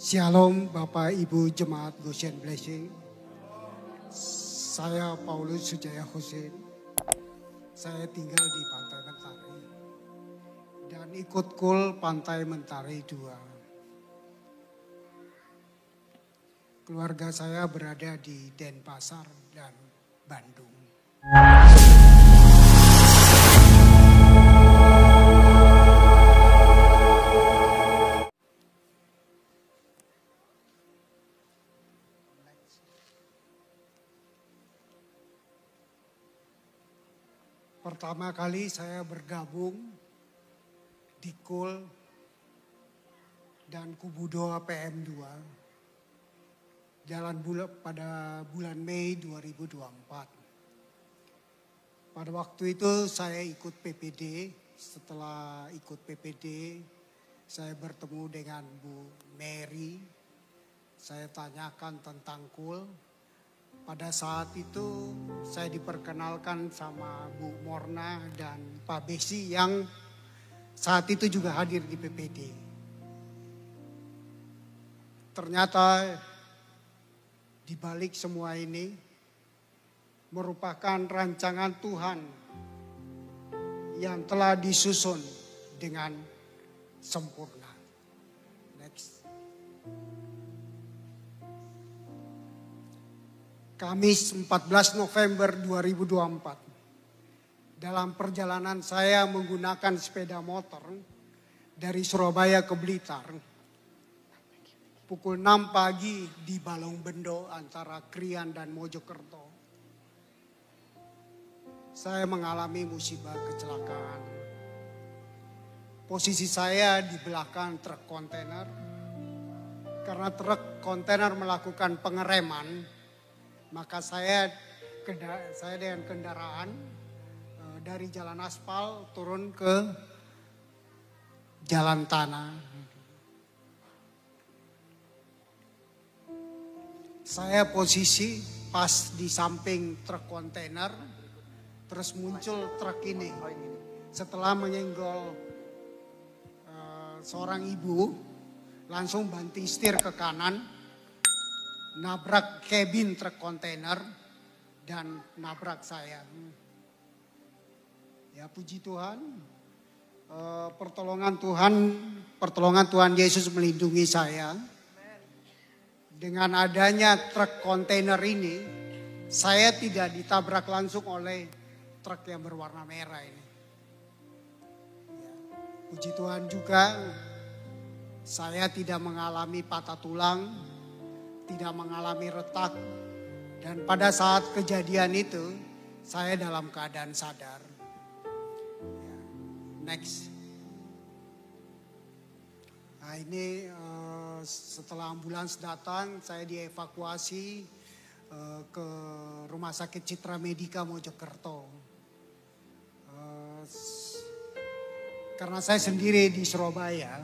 Shalom Bapak Ibu Jemaat Goshen Blessing. Saya Paulus Sujaya Husin. Saya tinggal di Pantai Mentari dan ikut KUL Pantai Mentari 2. Keluarga saya berada di Denpasar dan Bandung. Pertama kali saya bergabung di KUL dan Kubu Doa PM2 pada bulan Mei 2024. Pada waktu itu saya ikut PPD. Setelah ikut PPD, saya bertemu dengan Bu Mary. Saya tanyakan tentang KUL. Pada saat itu saya diperkenalkan sama Bu Morna dan Pak Besi yang saat itu juga hadir di PPD. Ternyata di balik semua ini merupakan rancangan Tuhan yang telah disusun dengan sempurna. Next. Kamis 14 November 2024. Dalam perjalanan saya menggunakan sepeda motor dari Surabaya ke Blitar. Pukul 6 pagi di Balongbendo antara Krian dan Mojokerto. Saya mengalami musibah kecelakaan. Posisi saya di belakang truk kontainer. Karena truk kontainer melakukan pengereman, maka saya dengan kendaraan dari jalan aspal turun ke jalan tanah. Saya posisi pas di samping truk kontainer, terus muncul truk ini. Setelah menyenggol seorang ibu, langsung banting setir ke kanan. Nabrak kabin truk kontainer dan nabrak saya. Ya puji Tuhan, pertolongan Tuhan Yesus melindungi saya. Dengan adanya truk kontainer ini, saya tidak ditabrak langsung oleh truk yang berwarna merah ini. Ya, puji Tuhan juga, saya tidak mengalami patah tulang, tidak mengalami retak, dan pada saat kejadian itu saya dalam keadaan sadar. Ya, next. Nah ini setelah ambulans datang, saya dievakuasi ke Rumah Sakit Citra Medika Mojokerto. Karena saya sendiri di Surabaya,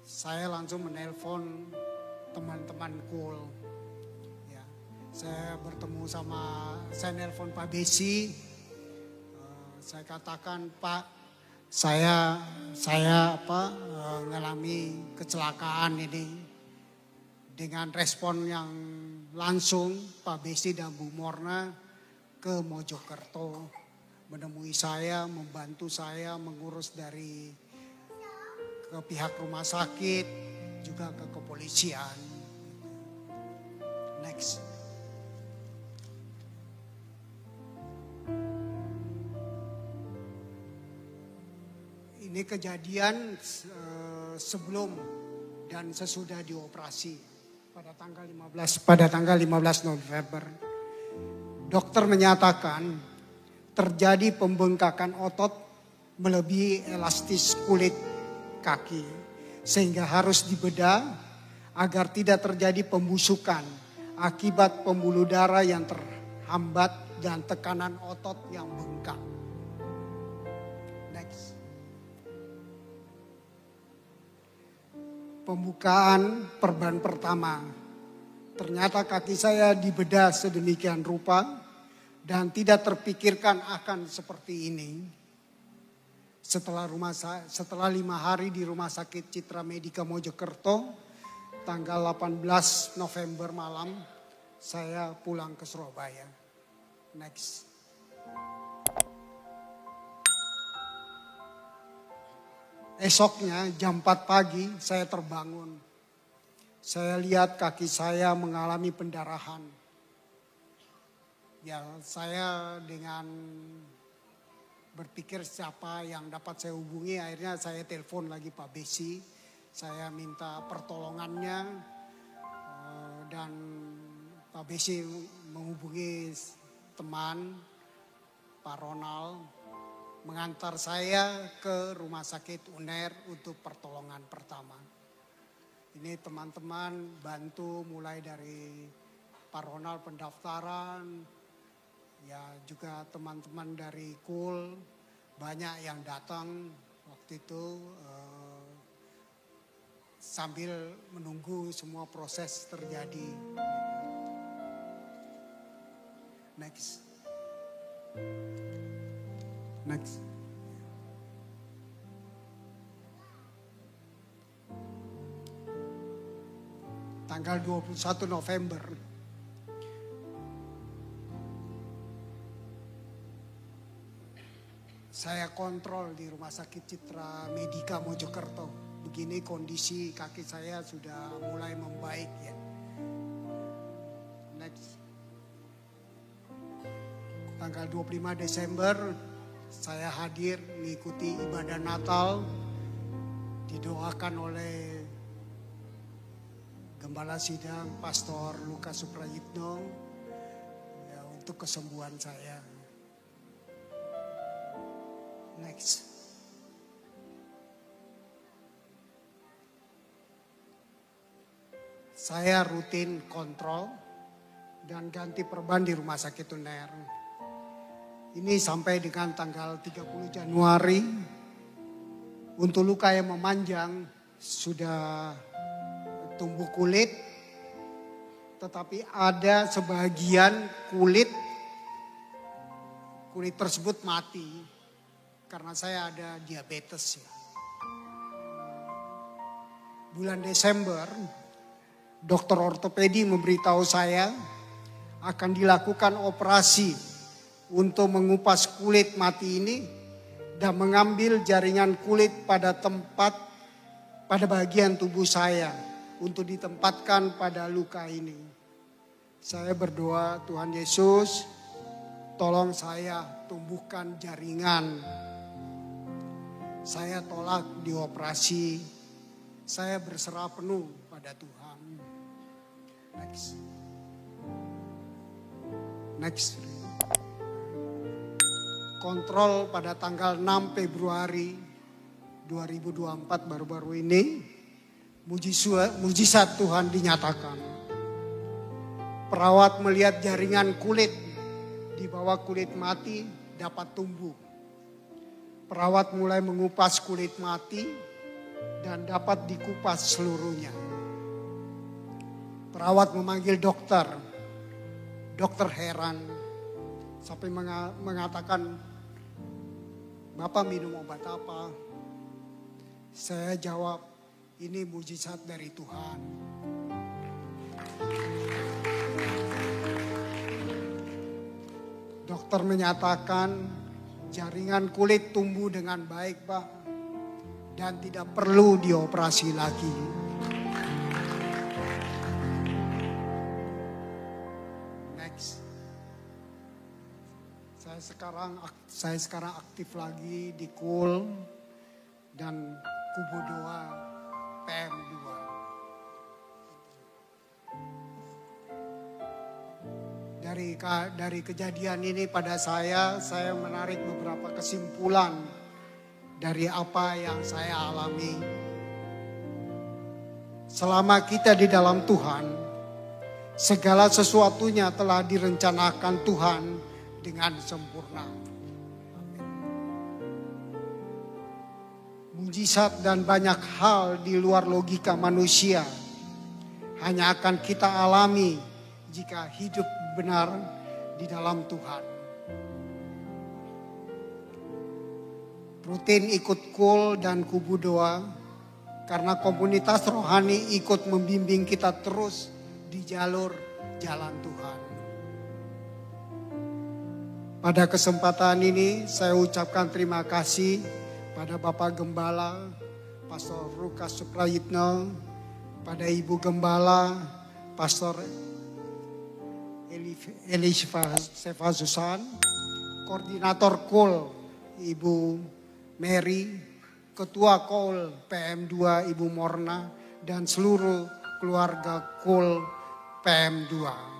saya langsung menelpon teman-teman KUL. Ya, saya nelpon Pak Besi. Saya katakan, Pak, saya mengalami kecelakaan ini. Dengan respon yang langsung, Pak Besi dan Bu Morna ke Mojokerto menemui saya, membantu saya mengurus dari ke pihak rumah sakit, juga ke kepolisian. Next. Ini kejadian sebelum dan sesudah dioperasi pada tanggal 15 November. Dokter menyatakan terjadi pembengkakan otot melebihi elastis kulit kaki, sehingga harus dibedah agar tidak terjadi pembusukan akibat pembuluh darah yang terhambat dan tekanan otot yang bengkak. Next. Pembukaan perban pertama. Ternyata kaki saya dibedah sedemikian rupa dan tidak terpikirkan akan seperti ini. Setelah 5 hari di Rumah Sakit Citra Medika Mojokerto, tanggal 18 November malam, saya pulang ke Surabaya. Next. Esoknya jam 4 pagi saya terbangun. Saya lihat kaki saya mengalami pendarahan. Ya, saya dengan berpikir siapa yang dapat saya hubungi, akhirnya saya telepon lagi Pak Besi. Saya minta pertolongannya dan Pak Besi menghubungi teman Pak Ronald, mengantar saya ke Rumah Sakit UNER untuk pertolongan pertama. Ini teman-teman bantu mulai dari Pak Ronald pendaftaran, ya juga teman-teman dari KUL banyak yang datang waktu itu sambil menunggu semua proses terjadi. Next. Tanggal 21 November. Saya kontrol di Rumah Sakit Citra Medika Mojokerto. Begini kondisi kaki saya sudah mulai membaik ya. Next. Tanggal 25 Desember saya hadir mengikuti ibadah Natal, didoakan oleh Gembala Sidang Pastor Lukas Suprayitno ya, untuk kesembuhan saya. Next. Saya rutin kontrol dan ganti perban di Rumah Sakit UNER. Ini sampai dengan tanggal 30 Januari. Untuk luka yang memanjang sudah tumbuh kulit. Tetapi ada sebagian kulit tersebut mati. Karena saya ada diabetes ya. Bulan Desember, dokter ortopedi memberitahu saya akan dilakukan operasi untuk mengupas kulit mati ini dan mengambil jaringan kulit pada bagian tubuh saya untuk ditempatkan pada luka ini. Saya berdoa, Tuhan Yesus, tolong saya tumbuhkan jaringan. Saya tolak dioperasi. Saya berserah penuh pada Tuhan. Next. Kontrol pada tanggal 6 Februari 2024 baru-baru ini, mujizat Tuhan dinyatakan. Perawat melihat jaringan kulit di bawah kulit mati dapat tumbuh. Perawat mulai mengupas kulit mati dan dapat dikupas seluruhnya. Perawat memanggil dokter. Dokter heran sampai mengatakan, Bapak minum obat apa? Saya jawab, ini mujizat dari Tuhan. Dokter menyatakan jaringan kulit tumbuh dengan baik, Pak. Dan tidak perlu dioperasi lagi. Next. Saya sekarang aktif lagi di KUL dan Kubu 2 PM2. Dari kejadian ini pada saya menarik beberapa kesimpulan dari apa yang saya alami. Selama kita di dalam Tuhan, segala sesuatunya telah direncanakan Tuhan dengan sempurna. Mujizat dan banyak hal di luar logika manusia hanya akan kita alami jika hidup benar di dalam Tuhan. rutin ikut kul dan kubu doa, karena komunitas rohani ikut membimbing kita terus di jalur jalan Tuhan. Pada kesempatan ini saya ucapkan terima kasih pada Bapak Gembala, Pastor Lukas Suprayitno, pada Ibu Gembala, Pastor Elisha Susan, Koordinator KUL Ibu Mary, Ketua KUL PM2 Ibu Morna, dan seluruh keluarga KUL PM2.